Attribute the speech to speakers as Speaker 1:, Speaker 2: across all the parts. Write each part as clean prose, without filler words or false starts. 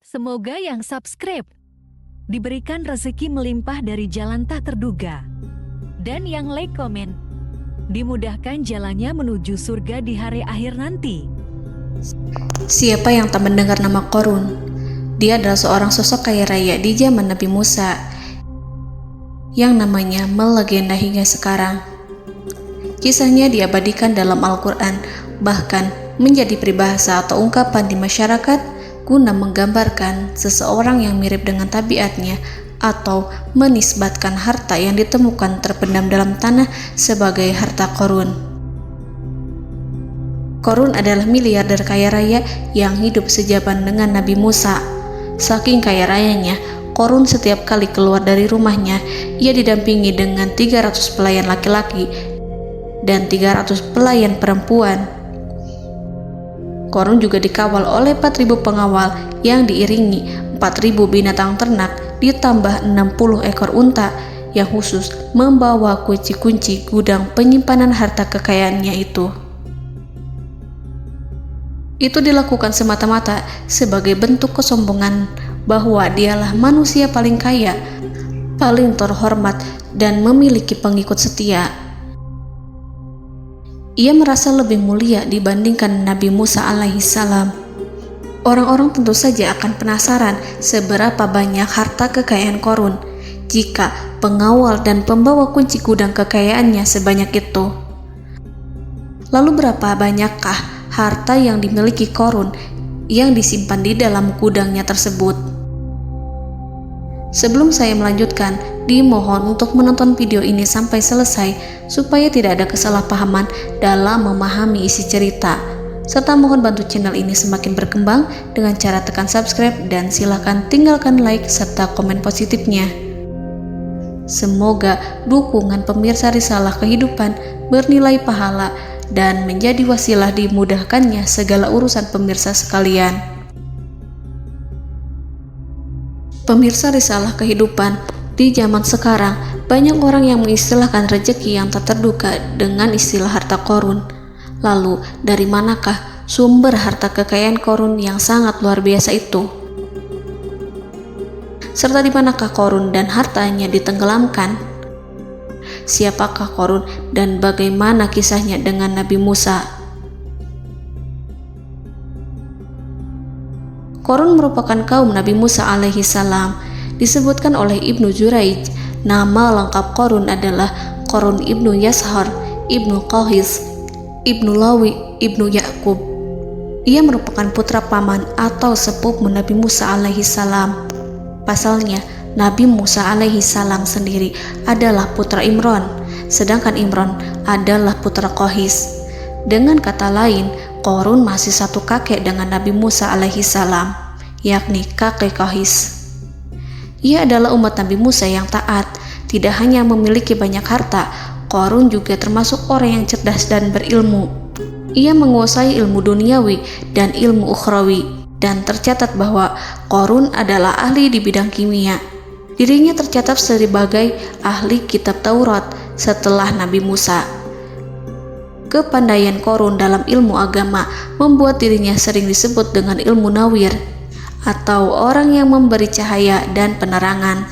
Speaker 1: Semoga yang subscribe diberikan rezeki melimpah dari jalan tak terduga. Dan yang like komen, dimudahkan jalannya menuju surga di hari akhir nanti.
Speaker 2: Siapa yang tak mendengar nama Qorun? Dia adalah seorang sosok kaya raya di zaman Nabi Musa yang namanya melegenda hingga sekarang. Kisahnya diabadikan dalam Al-Quran, bahkan menjadi peribahasa atau ungkapan di masyarakat guna menggambarkan seseorang yang mirip dengan tabiatnya atau menisbatkan harta yang ditemukan terpendam dalam tanah sebagai harta Qorun. Qorun adalah miliarder kaya raya yang hidup sejaman dengan Nabi Musa. Saking kaya rayanya, Qorun setiap kali keluar dari rumahnya, ia didampingi dengan 300 pelayan laki-laki dan 300 pelayan perempuan. Qorun juga dikawal oleh 4.000 pengawal yang diiringi 4.000 binatang ternak ditambah 60 ekor unta yang khusus membawa kunci-kunci gudang penyimpanan harta kekayaannya itu. Itu dilakukan semata-mata sebagai bentuk kesombongan bahwa dialah manusia paling kaya, paling terhormat, dan memiliki pengikut setia. Ia merasa lebih mulia dibandingkan Nabi Musa alaihissalam. Orang-orang tentu saja akan penasaran seberapa banyak harta kekayaan Qorun jika pengawal dan pembawa kunci gudang kekayaannya sebanyak itu. Lalu berapa banyakkah harta yang dimiliki Qorun yang disimpan di dalam gudangnya tersebut? Sebelum saya melanjutkan, dimohon untuk menonton video ini sampai selesai supaya tidak ada kesalahpahaman dalam memahami isi cerita, serta mohon bantu channel ini semakin berkembang dengan cara tekan subscribe dan silakan tinggalkan like serta komen positifnya. Semoga dukungan pemirsa Risalah Kehidupan bernilai pahala dan menjadi wasilah dimudahkannya segala urusan pemirsa sekalian. Pemirsa Risalah Kehidupan, di zaman sekarang banyak orang yang mengistilahkan rezeki yang tak terduga dengan istilah harta Qorun. Lalu dari manakah sumber harta kekayaan Qorun yang sangat luar biasa itu? Serta di manakah Qorun dan hartanya ditenggelamkan? Siapakah Qorun dan bagaimana kisahnya dengan Nabi Musa? Qorun merupakan kaum Nabi Musa alaihissalam. Disebutkan oleh Ibnu Juraij, nama lengkap Qorun adalah Qorun ibnu Yashar, ibnu Qahis, ibnu Lawi, ibnu Yakub. Ia merupakan putra paman atau sepupu Nabi Musa alaihissalam. Pasalnya, Nabi Musa alaihissalam sendiri adalah putra Imran, sedangkan Imran adalah putra Qahis. Dengan kata lain, Qorun masih satu kakek dengan Nabi Musa alaihissalam, yakni kakek Qahis. Ia adalah umat Nabi Musa yang taat. Tidak hanya memiliki banyak harta, Qorun juga termasuk orang yang cerdas dan berilmu. Ia menguasai ilmu duniawi dan ilmu ukhrawi, dan tercatat bahwa Qorun adalah ahli di bidang kimia. Dirinya tercatat sebagai ahli kitab Taurat setelah Nabi Musa. Kepandaian Qorun dalam ilmu agama membuat dirinya sering disebut dengan ilmu nawir, atau orang yang memberi cahaya dan penerangan.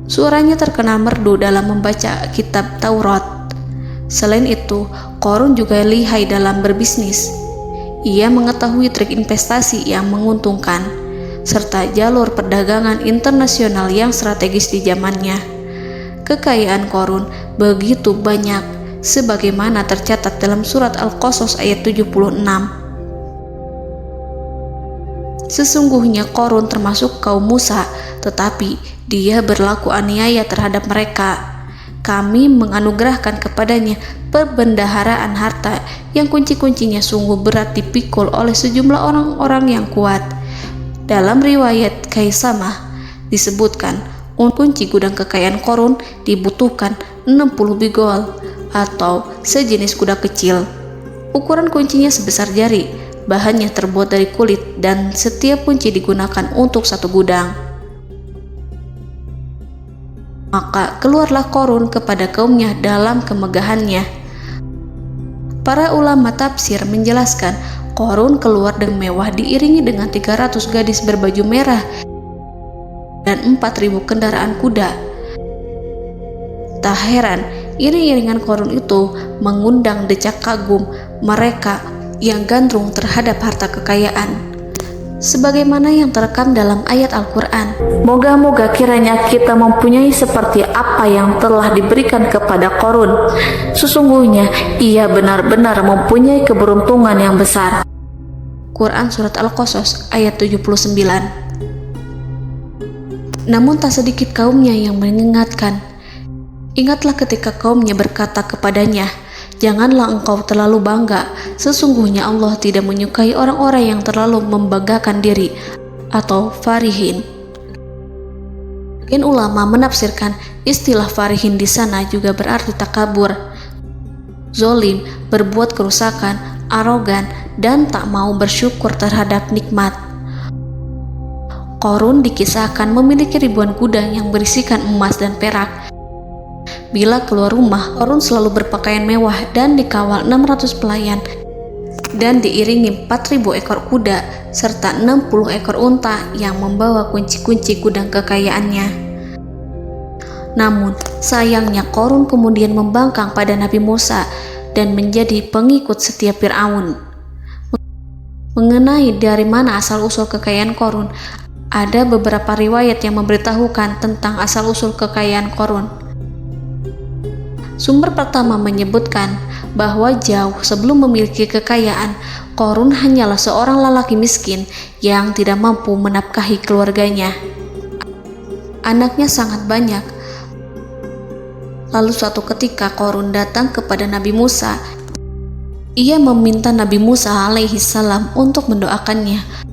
Speaker 2: Suaranya terkenal merdu dalam membaca kitab Taurat. Selain itu, Qorun juga lihai dalam berbisnis. Ia mengetahui trik investasi yang menguntungkan, serta jalur perdagangan internasional yang strategis di zamannya. Kekayaan Qorun begitu banyak, sebagaimana tercatat dalam surat Al-Qasas ayat 76. Sesungguhnya Qorun termasuk kaum Musa, tetapi dia berlaku aniaya terhadap mereka. Kami menganugerahkan kepadanya perbendaharaan harta yang kunci-kuncinya sungguh berat dipikul oleh sejumlah orang-orang yang kuat. Dalam riwayat Kaisamah disebutkan, kunci gudang kekayaan Qorun dibutuhkan 60 bigol atau sejenis kuda kecil. Ukuran kuncinya sebesar jari, bahannya terbuat dari kulit, dan setiap kunci digunakan untuk satu gudang. Maka keluarlah Qorun kepada kaumnya dalam kemegahannya. Para ulama tafsir menjelaskan Korun keluar dengan mewah diiringi dengan 300 gadis berbaju merah dan 4.000 kendaraan kuda. Tak heran, iring-iringan Korun itu mengundang decak kagum mereka yang gandrung terhadap harta kekayaan. Sebagaimana yang terekam dalam ayat Al-Quran, moga-moga kiranya kita mempunyai seperti apa yang telah diberikan kepada Korun. Sesungguhnya ia benar-benar mempunyai keberuntungan yang besar. Quran Surat Al-Qasas ayat 79. Namun tak sedikit kaumnya yang mengingatkan. Ingatlah ketika kaumnya berkata kepadanya, janganlah engkau terlalu bangga, sesungguhnya Allah tidak menyukai orang-orang yang terlalu membanggakan diri atau farihin. Ulama menafsirkan istilah farihin di sana juga berarti takabur, zolim, berbuat kerusakan, arogan, dan tak mau bersyukur terhadap nikmat. Korun dikisahkan memiliki ribuan kuda yang berisikan emas dan perak. Bila keluar rumah, Korun selalu berpakaian mewah dan dikawal 600 pelayan dan diiringi 4.000 ekor kuda serta 60 ekor unta yang membawa kunci-kunci gudang kekayaannya. Namun, sayangnya Korun kemudian membangkang pada Nabi Musa dan menjadi pengikut setia Fir'aun. Mengenai dari mana asal-usul kekayaan Korun, ada beberapa riwayat yang memberitahukan tentang asal-usul kekayaan Korun. Sumber pertama menyebutkan bahwa jauh sebelum memiliki kekayaan, Korun hanyalah seorang lelaki miskin yang tidak mampu menafkahi keluarganya. Anaknya sangat banyak. Lalu suatu ketika Korun datang kepada Nabi Musa. Ia meminta Nabi Musa alaihi salam untuk mendoakannya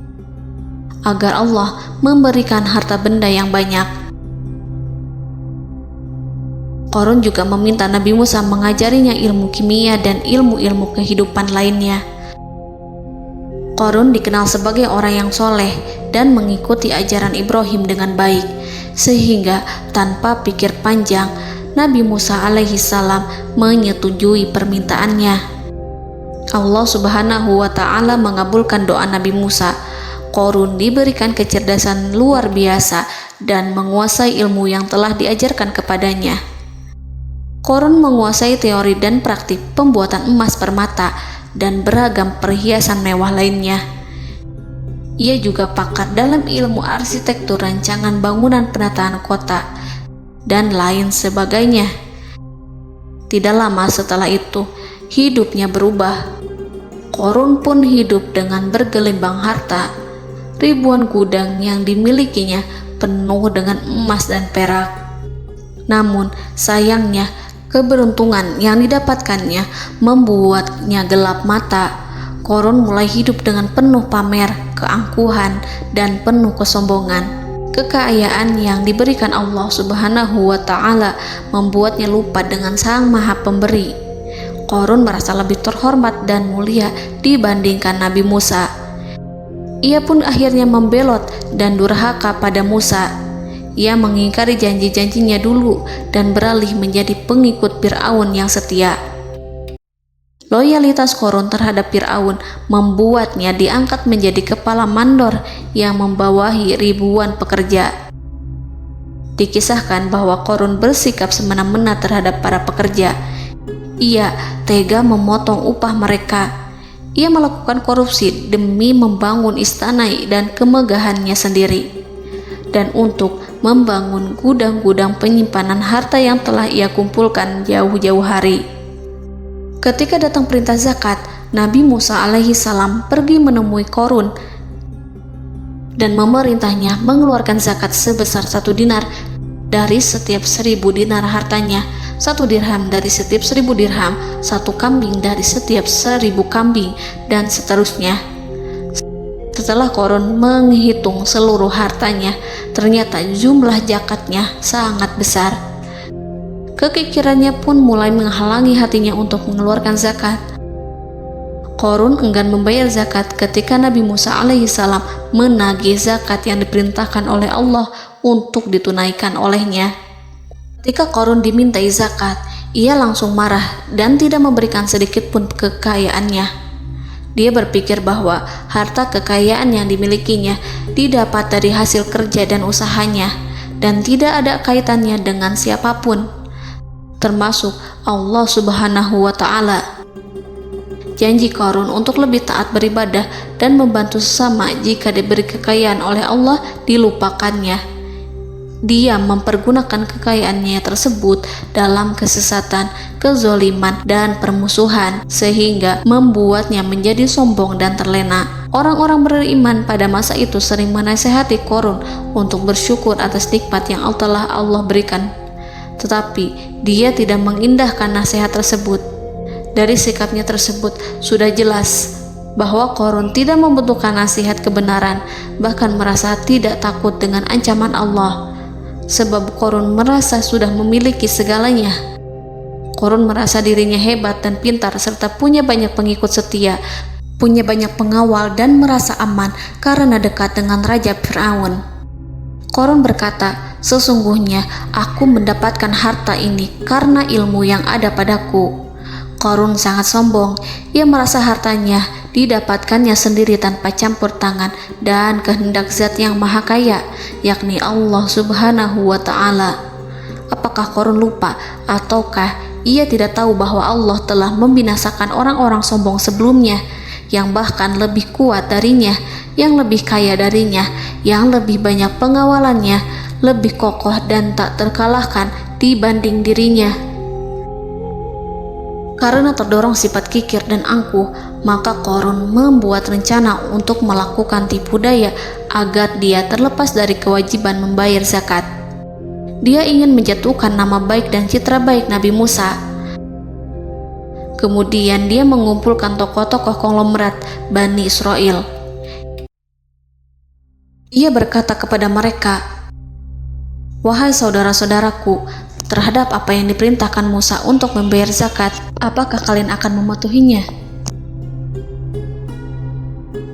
Speaker 2: agar Allah memberikan harta benda yang banyak. Korun juga meminta Nabi Musa mengajarinya ilmu kimia dan ilmu-ilmu kehidupan lainnya. Korun dikenal sebagai orang yang soleh dan mengikuti ajaran Ibrahim dengan baik, sehingga tanpa pikir panjang, Nabi Musa alaihi salam menyetujui permintaannya. Allah Subhanahu wa Ta'ala mengabulkan doa Nabi Musa. Korun diberikan kecerdasan luar biasa dan menguasai ilmu yang telah diajarkan kepadanya. Korun menguasai teori dan praktik pembuatan emas permata dan beragam perhiasan mewah lainnya. Ia juga pakar dalam ilmu arsitektur, rancangan bangunan, penataan kota, dan lain sebagainya. Tidak lama setelah itu, hidupnya berubah. Korun pun hidup dengan bergelimbang harta. Ribuan gudang yang dimilikinya penuh dengan emas dan perak. Namun, sayangnya, keberuntungan yang didapatkannya membuatnya gelap mata. Korun mulai hidup dengan penuh pamer, keangkuhan, dan penuh kesombongan. Kekayaan yang diberikan Allah Subhanahu wa Ta'ala membuatnya lupa dengan Sang Maha Pemberi. Korun merasa lebih terhormat dan mulia dibandingkan Nabi Musa. Ia pun akhirnya membelot dan durhaka pada Musa. Ia mengingkari janji-janjinya dulu dan beralih menjadi pengikut Fir'aun yang setia. Loyalitas Korun terhadap Fir'aun membuatnya diangkat menjadi kepala mandor yang membawahi ribuan pekerja. Dikisahkan bahwa Korun bersikap semena-mena terhadap para pekerja. Ia tega memotong upah mereka. Ia melakukan korupsi demi membangun istana dan kemegahannya sendiri, dan untuk membangun gudang-gudang penyimpanan harta yang telah ia kumpulkan jauh-jauh hari. Ketika datang perintah zakat, Nabi Musa alaihi salam pergi menemui Korun dan memerintahnya mengeluarkan zakat sebesar 1 dinar dari setiap 1.000 dinar hartanya, 1 dirham dari setiap 1.000 dirham, 1 kambing dari setiap 1.000 kambing, dan seterusnya. Setelah Korun menghitung seluruh hartanya, ternyata jumlah zakatnya sangat besar. Kekikirannya pun mulai menghalangi hatinya untuk mengeluarkan zakat. Korun enggan membayar zakat ketika Nabi Musa alaihissalam menagih zakat yang diperintahkan oleh Allah untuk ditunaikan olehnya. Ketika Korun dimintai zakat, ia langsung marah dan tidak memberikan sedikit pun kekayaannya. Dia berpikir bahwa harta kekayaan yang dimilikinya didapat dari hasil kerja dan usahanya, dan tidak ada kaitannya dengan siapapun, termasuk Allah Subhanahu wa Ta'ala. Janji Qarun untuk lebih taat beribadah dan membantu sesama jika diberi kekayaan oleh Allah dilupakannya. Dia mempergunakan kekayaannya tersebut dalam kesesatan, kezoliman, dan permusuhan, sehingga membuatnya menjadi sombong dan terlena. Orang-orang beriman pada masa itu sering menasihati Qarun untuk bersyukur atas nikmat yang telah Allah berikan. Tetapi dia tidak mengindahkan nasihat tersebut. Dari sikapnya tersebut sudah jelas bahwa Qarun tidak membutuhkan nasihat kebenaran, bahkan merasa tidak takut dengan ancaman Allah. Sebab Qarun merasa sudah memiliki segalanya. Qarun merasa dirinya hebat dan pintar serta punya banyak pengikut setia, punya banyak pengawal dan merasa aman karena dekat dengan Raja Fir'aun. Qarun berkata, "Sesungguhnya aku mendapatkan harta ini karena ilmu yang ada padaku." Qarun sangat sombong. Ia merasa hartanya didapatkannya sendiri tanpa campur tangan dan kehendak Zat yang Maha Kaya, yakni Allah Subhanahu wa Ta'ala. Apakah Qarun lupa ataukah ia tidak tahu bahwa Allah telah membinasakan orang-orang sombong sebelumnya yang bahkan lebih kuat darinya, yang lebih kaya darinya, yang lebih banyak pengawalannya, lebih kokoh dan tak terkalahkan dibanding dirinya? Karena terdorong sifat kikir dan angkuh, maka Qarun membuat rencana untuk melakukan tipu daya agar dia terlepas dari kewajiban membayar zakat. Dia ingin menjatuhkan nama baik dan citra baik Nabi Musa. Kemudian dia mengumpulkan tokoh-tokoh konglomerat Bani Israel. Ia berkata kepada mereka, "Wahai saudara-saudaraku, terhadap apa yang diperintahkan Musa untuk membayar zakat, apakah kalian akan mematuhinya?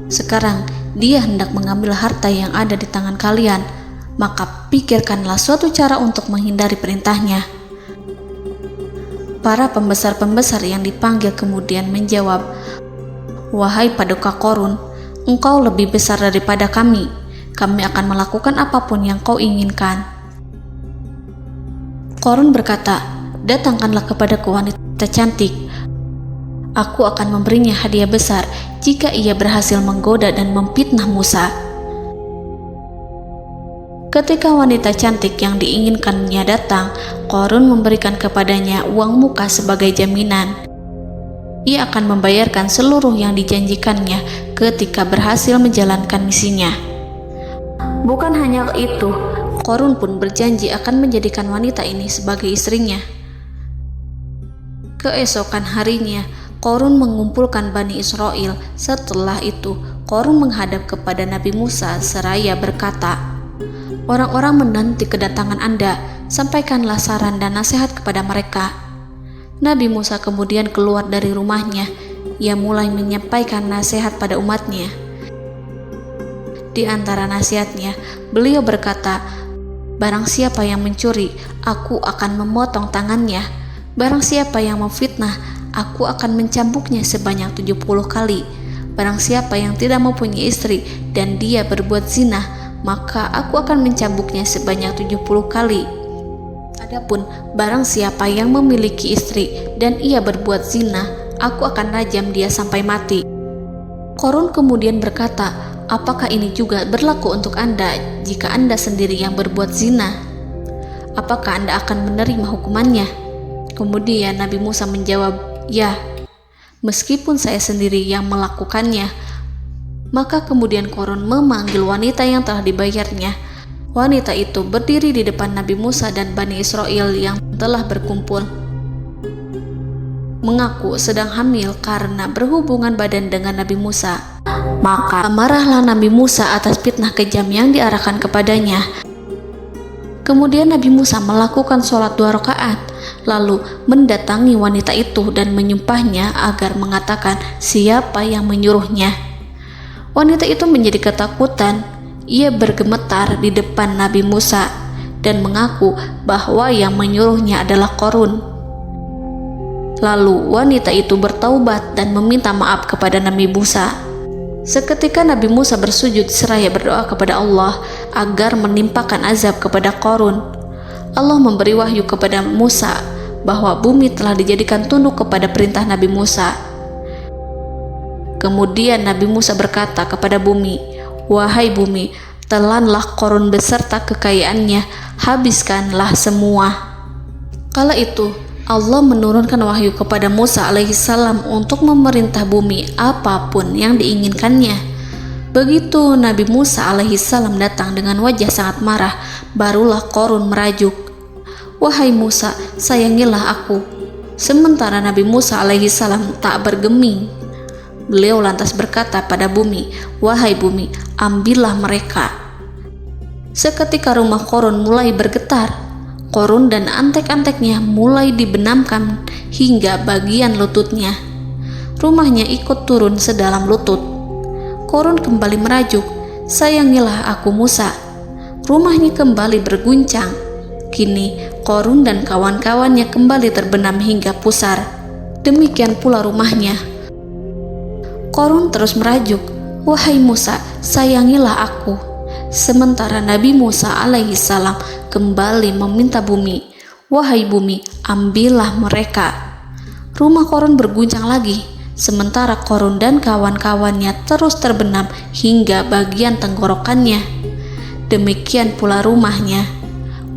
Speaker 2: Sekarang dia hendak mengambil harta yang ada di tangan kalian, maka pikirkanlah suatu cara untuk menghindari perintahnya." Para pembesar-pembesar yang dipanggil kemudian menjawab, "Wahai paduka Qarun, engkau lebih besar daripada kami. Kami akan melakukan apapun yang kau inginkan." Qarun berkata, "Datangkanlah kepadaku wanita cantik. Aku akan memberinya hadiah besar jika ia berhasil menggoda dan memfitnah Musa." Ketika wanita cantik yang diinginkannya datang, Qarun memberikan kepadanya uang muka sebagai jaminan. Ia akan membayarkan seluruh yang dijanjikannya ketika berhasil menjalankan misinya. Bukan hanya itu, Qarun pun berjanji akan menjadikan wanita ini sebagai istrinya. Keesokan harinya, Qarun mengumpulkan Bani Israel. Setelah itu, Qarun menghadap kepada Nabi Musa seraya berkata, "Orang-orang menanti kedatangan Anda, sampaikanlah saran dan nasihat kepada mereka." Nabi Musa kemudian keluar dari rumahnya. Ia mulai menyampaikan nasihat pada umatnya. Di antara nasihatnya, beliau berkata, "Barang siapa yang mencuri, aku akan memotong tangannya. Barang siapa yang memfitnah, aku akan mencambuknya sebanyak 70 kali. Barang siapa yang tidak mempunyai istri dan dia berbuat zina, maka aku akan mencambuknya sebanyak 70 kali. Adapun barang siapa yang memiliki istri dan ia berbuat zina, aku akan rajam dia sampai mati." Qarun kemudian berkata, "Apakah ini juga berlaku untuk Anda jika Anda sendiri yang berbuat zina? Apakah Anda akan menerima hukumannya?" Kemudian Nabi Musa menjawab, "Ya, meskipun saya sendiri yang melakukannya." Maka kemudian Qarun memanggil wanita yang telah dibayarnya. Wanita itu berdiri di depan Nabi Musa dan Bani Israel yang telah berkumpul, mengaku sedang hamil karena berhubungan badan dengan Nabi Musa. Maka marahlah Nabi Musa atas fitnah kejam yang diarahkan kepadanya. Kemudian Nabi Musa melakukan sholat 2 rakaat, lalu mendatangi wanita itu dan menyumpahnya agar mengatakan siapa yang menyuruhnya. Wanita itu menjadi ketakutan. Ia bergemetar di depan Nabi Musa dan mengaku bahwa yang menyuruhnya adalah Qarun. Lalu wanita itu bertaubat dan meminta maaf kepada Nabi Musa. Seketika Nabi Musa bersujud seraya berdoa kepada Allah agar menimpakan azab kepada Qarun. Allah memberi wahyu kepada Musa bahwa bumi telah dijadikan tunduk kepada perintah Nabi Musa. Kemudian Nabi Musa berkata kepada bumi, "Wahai bumi, telanlah Qarun beserta kekayaannya, habiskanlah semua." Kala itu Allah menurunkan wahyu kepada Musa alaihissalam untuk memerintah bumi apapun yang diinginkannya. Begitu Nabi Musa alaihissalam datang dengan wajah sangat marah, barulah Qarun merajuk, "Wahai Musa, sayangilah aku." Sementara Nabi Musa alaihissalam tak bergeming. Beliau lantas berkata pada bumi, "Wahai bumi, ambillah mereka." Seketika rumah Qarun mulai bergetar. Qarun dan antek-anteknya mulai dibenamkan hingga bagian lututnya. Rumahnya ikut turun sedalam lutut. Qarun kembali merajuk, "Sayangilah aku Musa." Rumahnya kembali berguncang. Kini Qarun dan kawan-kawannya kembali terbenam hingga pusar. Demikian pula rumahnya. Qarun terus merajuk, "Wahai Musa, sayangilah aku." Sementara Nabi Musa alaihissalam kembali meminta bumi, "Wahai bumi, ambillah mereka." Rumah Qarun berguncang lagi, sementara Qarun dan kawan-kawannya terus terbenam hingga bagian tenggorokannya. Demikian pula rumahnya.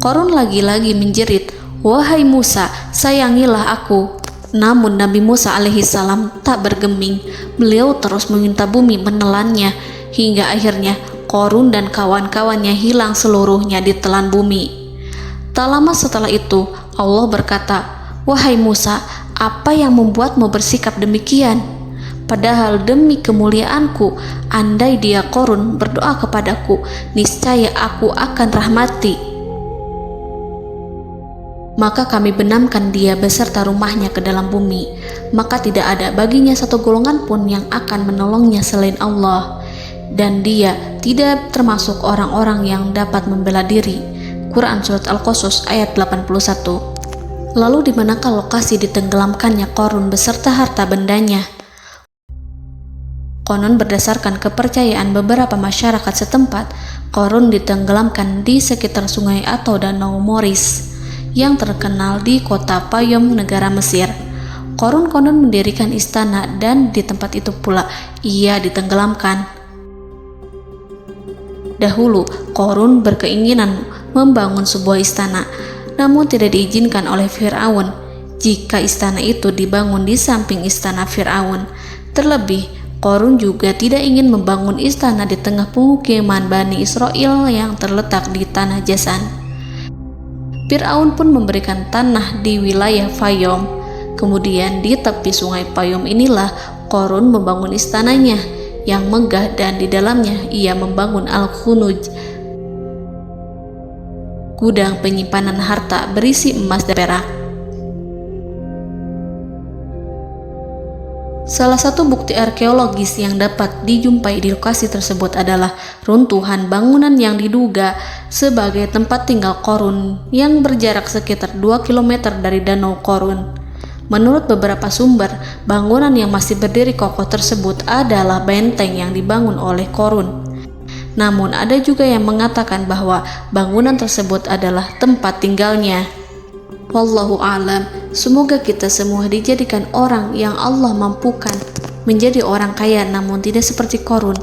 Speaker 2: Qarun lagi-lagi menjerit, "Wahai Musa, sayangilah aku." Namun Nabi Musa alaihissalam tak bergeming. Beliau terus meminta bumi menelannya, hingga akhirnya Qarun dan kawan-kawannya hilang seluruhnya ditelan bumi. Tak lama setelah itu Allah berkata, "Wahai Musa, apa yang membuatmu bersikap demikian? Padahal demi kemuliaanku, andai dia Qarun berdoa kepadaku, niscaya aku akan rahmati. Maka kami benamkan dia beserta rumahnya ke dalam bumi, maka tidak ada baginya satu golongan pun yang akan menolongnya selain Allah. Dan dia tidak termasuk orang-orang yang dapat membela diri." Quran Surat Al-Qasas ayat 81. Lalu di manakah lokasi ditenggelamkannya Qarun beserta harta bendanya? Konon berdasarkan kepercayaan beberapa masyarakat setempat, Qarun ditenggelamkan di sekitar sungai atau danau Moris yang terkenal di kota Payom, negara Mesir. Qarun konon mendirikan istana dan di tempat itu pula ia ditenggelamkan. Dahulu, Qarun berkeinginan membangun sebuah istana, namun tidak diizinkan oleh Fir'aun jika istana itu dibangun di samping istana Fir'aun. Terlebih, Qarun juga tidak ingin membangun istana di tengah pemukiman Bani Israel yang terletak di tanah Jasan. Fir'aun pun memberikan tanah di wilayah Fayom. Kemudian di tepi sungai Payom inilah Qarun membangun istananya yang megah, dan di dalamnya ia membangun Al-Khunuj, gudang penyimpanan harta berisi emas dan perak. Salah satu bukti arkeologis yang dapat dijumpai di lokasi tersebut adalah runtuhan bangunan yang diduga sebagai tempat tinggal Qarun yang berjarak sekitar 2 km dari Danau Qarun. Menurut beberapa sumber, bangunan yang masih berdiri kokoh tersebut adalah benteng yang dibangun oleh Qarun. Namun ada juga yang mengatakan bahwa bangunan tersebut adalah tempat tinggalnya. Wallahu a'lam. Semoga kita semua dijadikan orang yang Allah mampukan menjadi orang kaya namun tidak seperti Qarun,